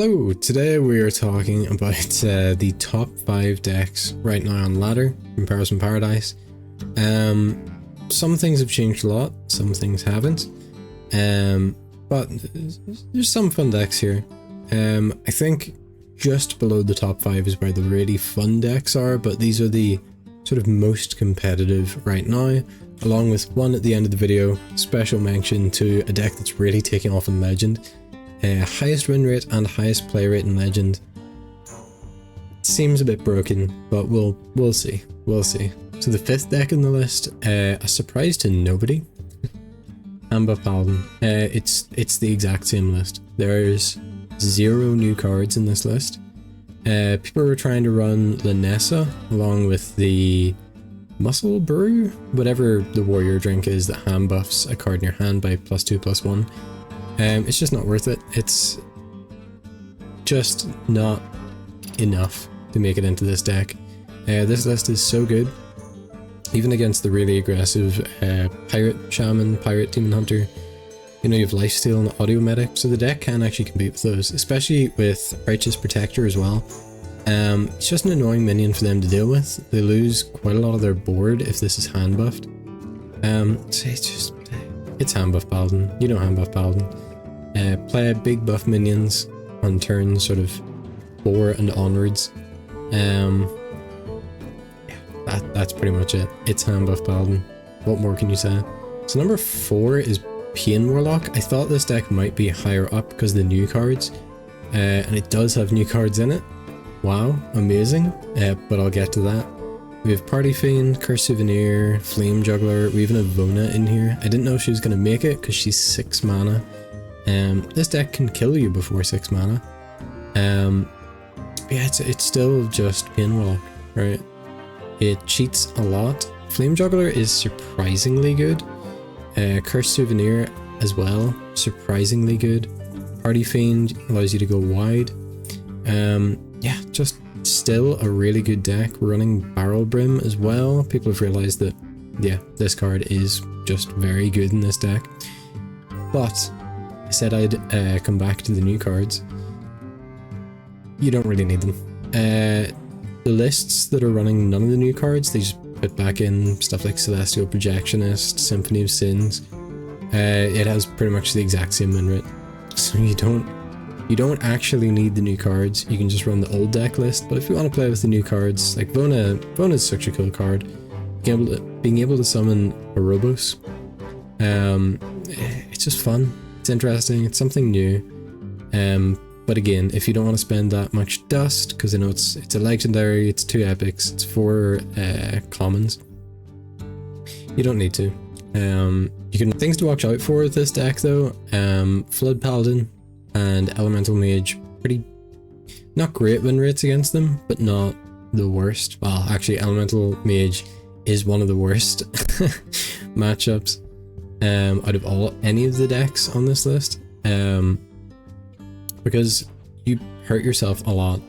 Hello, today we are talking about the top 5 decks right now on ladder in Perils and Paradise. Some things have changed a lot, some things haven't, but there's some fun decks here. I think just below the top 5 is where the really fun decks are, but these are the sort of most competitive right now, along with one at the end of the video, special mention to a deck that's really taking off in Legend. Highest win rate and highest play rate in Legend. Seems a bit broken, but we'll see. We'll see. So the 5th deck in the list, a surprise to nobody. Handbuff Paladin. It's the exact same list. There's 0 new cards in this list. People were trying to run Lanessa along with the Muscle Brew, whatever the warrior drink is that hand buffs a card in your hand by +2/+1. It's just not worth it. It's just not enough to make it into this deck. This list is so good, even against the really aggressive Pirate Shaman, Pirate Demon Hunter. You know, you have Lifesteal and Audio Medic, so the deck can actually compete with those, especially with Righteous Protector as well. It's just an annoying minion for them to deal with. They lose quite a lot of their board if this is hand buffed. So it's Handbuff Paladin. You know Handbuff Paladin. Play big buff minions on turn sort of 4 and onwards. Yeah, that's pretty much it. It's Handbuff Paladin. What more can you say? So number 4 is Pain Warlock. I thought this deck might be higher up because of the new cards, and it does have new cards in it. Wow, amazing. But I'll get to that. We have Party Fiend, Curse Souvenir, Flame Juggler. We even have Vona in here. I didn't know she was going to make it because she's 6 mana. This deck can kill you before 6 mana. Yeah, it's still just Pain Warlock, right? It cheats a lot. Flame Juggler is surprisingly good. Curse Souvenir as well, surprisingly good. Party Fiend allows you to go wide. Yeah, just still a really good deck. We're running Barrel Brim as well. People have realized that, yeah, this card is just very good in this deck. But I said I'd come back to the new cards. You don't really need them. The lists that are running none of the new cards, they just put back in stuff like Celestial Projectionist, Symphony of Sins. It has pretty much the exact same win rate. So you don't actually need the new cards. You can just run the old deck list, but if you want to play with the new cards, like Vona is such a cool card. Being able to summon Orobos, it's just fun. It's interesting. It's something new. But again, if you don't want to spend that much dust, because I know it's a legendary, it's 2 epics, it's 4 commons, you don't need to. You can things to watch out for with this deck though. Flood Paladin and Elemental Mage, pretty not great win rates against them, but not the worst. Well, actually, Elemental Mage is one of the worst matchups out of any of the decks on this list, because you hurt yourself a lot.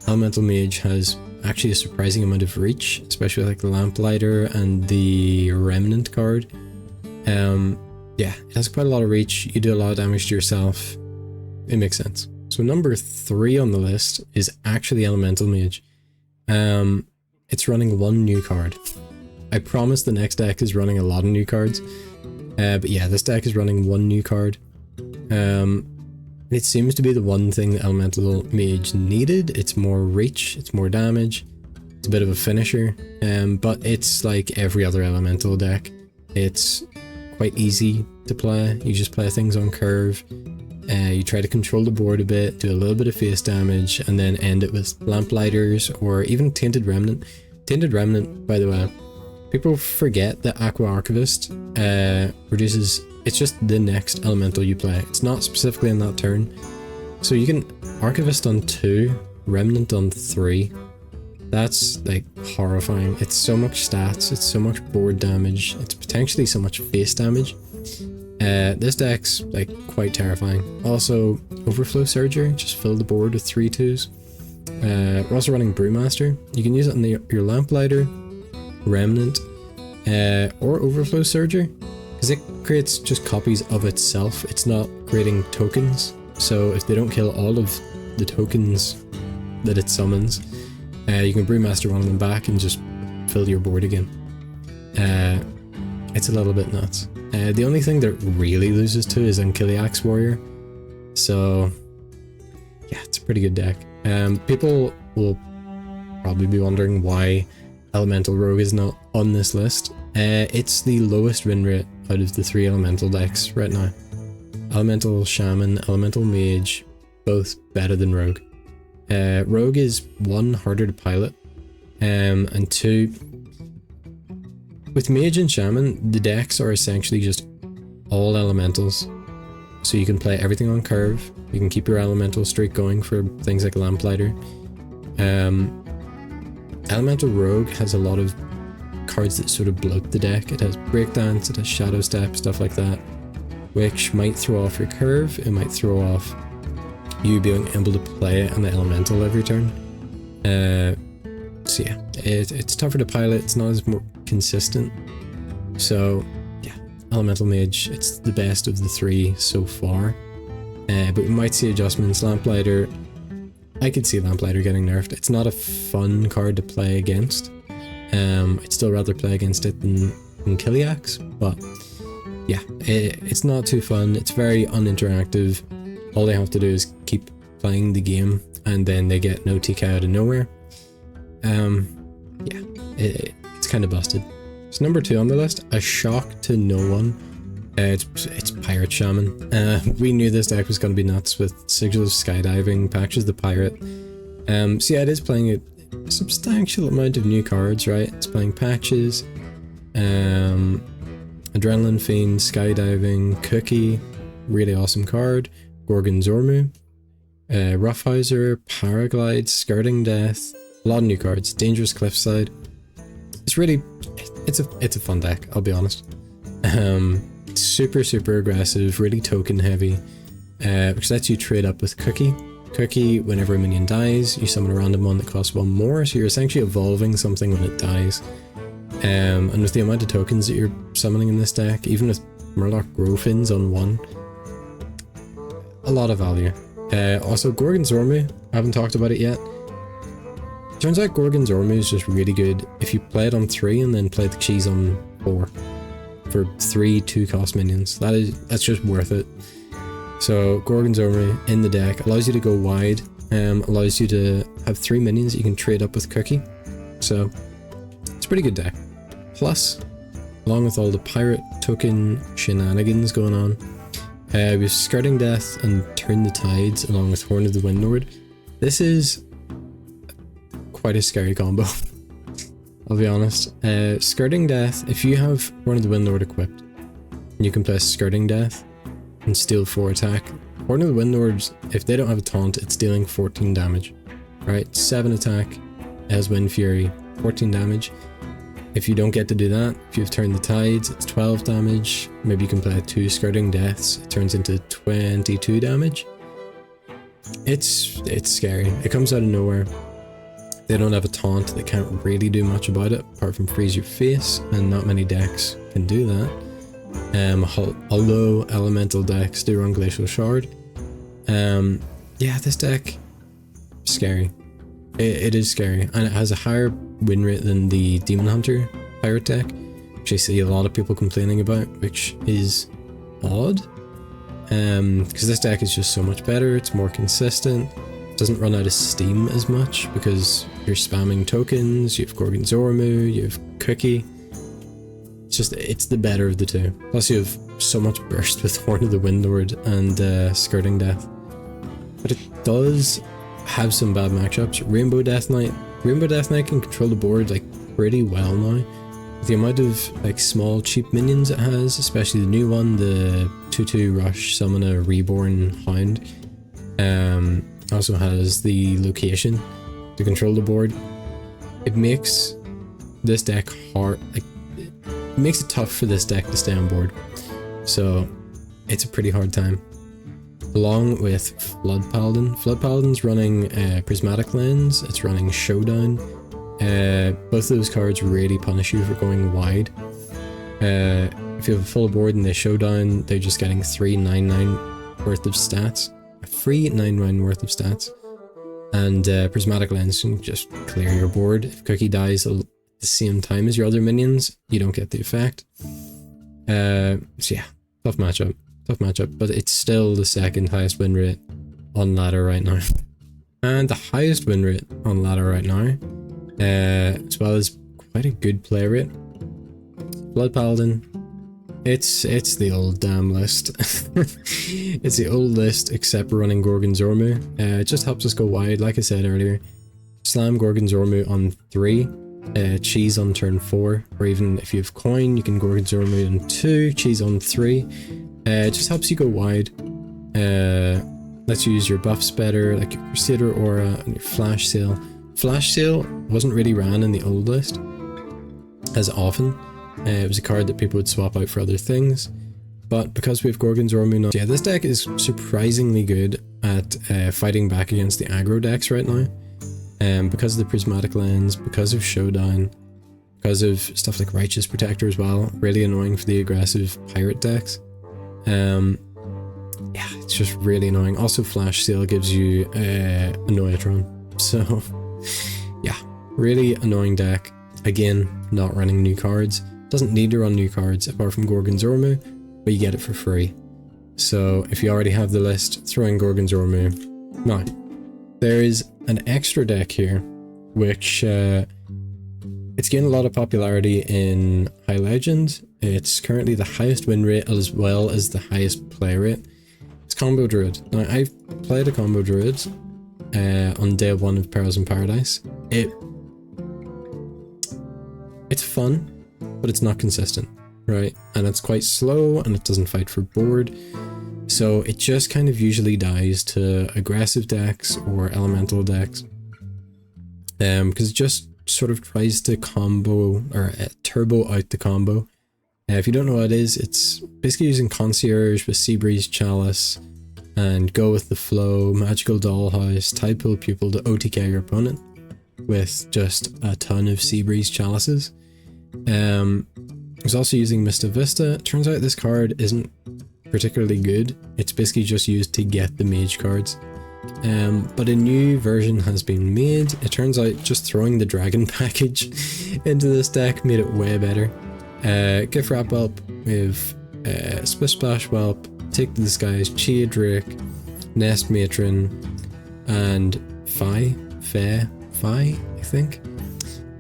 Elemental Mage has actually a surprising amount of reach, especially like the Lamplighter and the Remnant card. Yeah, it has quite a lot of reach. You do a lot of damage to yourself. It makes sense. So number 3 on the list is actually Elemental Mage. It's running 1 new card. I promise the next deck is running a lot of new cards. But yeah, this deck is running 1 new card. It seems to be the one thing that Elemental Mage needed. It's more reach, it's more damage, it's a bit of a finisher, but it's like every other Elemental deck. It's quite easy to play. You just play things on curve. You try to control the board a bit, do a little bit of face damage, and then end it with Lamplighters or even Tainted Remnant. Tainted Remnant, by the way, people forget that Aqua Archivist reduces... It's just the next elemental you play. It's not specifically on that turn. So you can Archivist on 2, Remnant on 3. That's like horrifying. It's so much stats, it's so much board damage, it's potentially so much face damage. This deck's like quite terrifying. Also, Overflow Surger, just fill the board with 3/2s. We're also running Brewmaster. You can use it on your Lamplighter, Remnant, or Overflow Surger, because it creates just copies of itself. It's not creating tokens, so if they don't kill all of the tokens that it summons, you can Brewmaster one of them back and just fill your board again. It's a little bit nuts. The only thing that it really loses to is Ankiliax Warrior. So yeah, it's a pretty good deck. People will probably be wondering why Elemental Rogue is not on this list. It's the lowest win rate out of the 3 Elemental decks right now. Elemental Shaman, Elemental Mage, both better than Rogue. Rogue is 1, harder to pilot, and 2, with Mage and Shaman, the decks are essentially just all Elementals. So you can play everything on curve, you can keep your Elemental streak going for things like Lamplighter. Elemental Rogue has a lot of cards that sort of bloat the deck. It has Breakdance, it has Shadow Step, stuff like that, which might throw off your curve, it might throw off you being able to play it on the Elemental every turn. So yeah, it's tougher to pilot, it's not as more consistent. So yeah, Elemental Mage, it's the best of the 3 so far. But we might see adjustments. Lamplighter, I could see Lamplighter getting nerfed. It's not a fun card to play against. I'd still rather play against it than Kiliax, but yeah, it's not too fun. It's very uninteractive. All they have to do is keep playing the game, and then they get no TK out of nowhere. Yeah, it's kind of busted. So number 2 on the list, a shock to no one. It's Pirate Shaman. We knew this deck was going to be nuts with Sigils of Skydiving, Patches the Pirate. So yeah, it is playing a substantial amount of new cards, right? It's playing Patches, Adrenaline Fiend, Skydiving, Cookie, really awesome card, Gorgon Zormu, Roughhouser, Paraglide, Skirting Death, a lot of new cards, Dangerous Cliffside. It's really, it's a fun deck, I'll be honest. Super aggressive, really token heavy, which lets you trade up with Cookie. Cookie, whenever a minion dies, you summon a random one that costs 1 more, so you're essentially evolving something when it dies. And with the amount of tokens that you're summoning in this deck, even with Murloc Growfins on 1, a lot of value. Also, Gorgon Zormu, I haven't talked about it yet. Turns out Gorgon Zormu is just really good if you play it on 3 and then play the cheese on 4. For 3 2-cost minions. That's just worth it. So Gorgon Zormu in the deck allows you to go wide, allows you to have 3 minions that you can trade up with Cookie. So it's a pretty good deck. Plus, along with all the pirate token shenanigans going on, we have Skirting Death and Turn the Tides along with Horn of the Windlord. This is quite a scary combo. I'll be honest. Skirting Death, if you have Horn of the Windlord equipped, you can play Skirting Death and steal 4 attack. Horn of the Windlords, if they don't have a taunt, it's dealing 14 damage. Right? 7 attack, it has Wind Fury, 14 damage. If you don't get to do that, if you've turned the tides, it's 12 damage. Maybe you can play 2 Skirting Deaths, it turns into 22 damage. It's scary. It comes out of nowhere. They don't have a taunt, they can't really do much about it, apart from freeze your face, and not many decks can do that. Although elemental decks do run Glacial Shard. Yeah, this deck, scary. It is scary, and it has a higher win rate than the Demon Hunter pirate deck, which I see a lot of people complaining about, which is odd. Because this deck is just so much better, it's more consistent. Doesn't run out of steam as much because you're spamming tokens, you have Gorgon Zormu, you have Cookie. It's the better of the 2. Plus you have so much burst with Horn of the Windlord and Skirting Death. But it does have some bad matchups. Rainbow Death Knight can control the board like pretty well now. With the amount of like small cheap minions it has, especially the new one, the 2/2 Rush Summon a Reborn Hound. Also has the location to control the board. It makes this deck hard, like it makes it tough for this deck to stay on board. So it's a pretty hard time. Along with Flood Paladin. Flood Paladin's running Prismatic Lens, it's running Showdown. Both of those cards really punish you for going wide. If you have a full board and they Showdown, they're just getting 3/9/9 worth of stats. A free 9/9 worth of stats. And Prismatic Lens can just clear your board. If Cookie dies at the same time as your other minions, you don't get the effect. So yeah, tough matchup. Tough matchup, but it's still the second highest win rate on ladder right now. And the highest win rate on ladder right now, as well as quite a good play rate. Blood Paladin, it's the old damn list. It's the old list except for running Gorgon's Ormu. It just helps us go wide, like I said earlier. Slam Gorgon's Ormu on 3, cheese on turn 4, or even if you have coin, you can Gorgon's Ormu on 2, cheese on 3. It just helps you go wide. Lets you use your buffs better, like your Crusader Aura and your Flash Sale. Flash Sale wasn't really ran in the old list as often. It was a card that people would swap out for other things. But because we have Gorgon's Ormu now, yeah, this deck is surprisingly good at fighting back against the aggro decks right now. Because of the Prismatic Lens, because of Showdown, because of stuff like Righteous Protector as well. Really annoying for the aggressive pirate decks. Yeah, it's just really annoying. Also, Flash Sale gives you a Noyatron. So, yeah, really annoying deck. Again, not running new cards. Doesn't need to run new cards apart from Gorgon's Ormu, but you get it for free. So, if you already have the list, throw in Gorgon's Ormu. Now, there is an extra deck here, which it's gained a lot of popularity in High Legend. It's currently the highest win rate as well as the highest play rate. It's Combo Druid. Now, I've played a Combo Druid on day 1 of Perils in Paradise. It's fun, but it's not consistent, right? And it's quite slow, and it doesn't fight for board. So it just kind of usually dies to aggressive decks or elemental decks. Because it just sort of tries to combo, or turbo out the combo. If you don't know what it is, it's basically using Concierge with Seabreeze Chalice and Go with the Flow, Magical Dollhouse, Tidepool Pupil to OTK your opponent with just a ton of Seabreeze Chalices. It's also using Mista Vista. Turns out this card isn't particularly good. It's basically just used to get the mage cards. But a new version has been made. It turns out just throwing the dragon package into this deck made it way better. Gift Wrap Whelp with Splish Splash Whelp, Take the Disguise, Chia Drake, Nest Matron, and Fi, I think.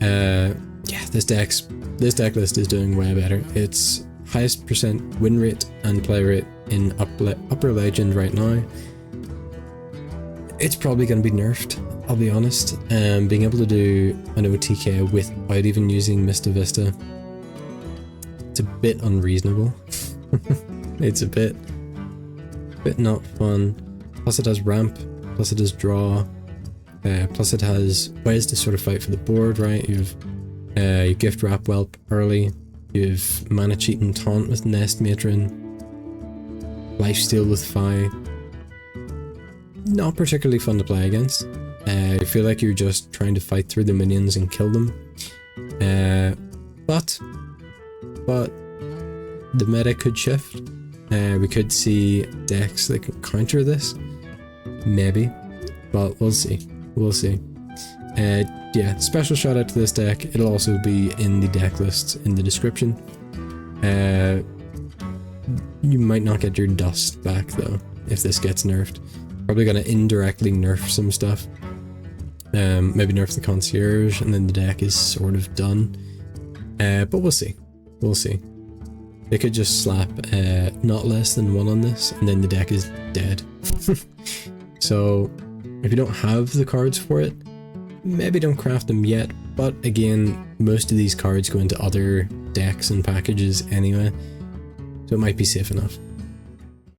Yeah, this deck list is doing way better. It's highest percent win rate and play rate in upper legend right now. It's probably going to be nerfed, I'll be honest. Being able to do an OTK without even using Mista Vista, it's a bit unreasonable. It's a bit not fun. Plus it has ramp, plus it has draw, plus it has ways to sort of fight for the board, right? You've you Gift Wrap Whelp early, you've Mana Cheat and Taunt with Nest Matron, Lifesteal with Fi. Not particularly fun to play against. I feel like you're just trying to fight through the minions and kill them. But the meta could shift. We could see decks that can counter this. Maybe. But we'll see. We'll see. Yeah, special shout out to this deck. It'll also be in the deck lists in the description. You might not get your dust back though, if this gets nerfed. Probably gonna indirectly nerf some stuff. Maybe nerf the Concierge, and then the deck is sort of done. But we'll see. We'll see. They could just slap not less than 1 on this, and then the deck is dead. So, if you don't have the cards for it, maybe don't craft them yet. But again, most of these cards go into other decks and packages anyway, so it might be safe enough.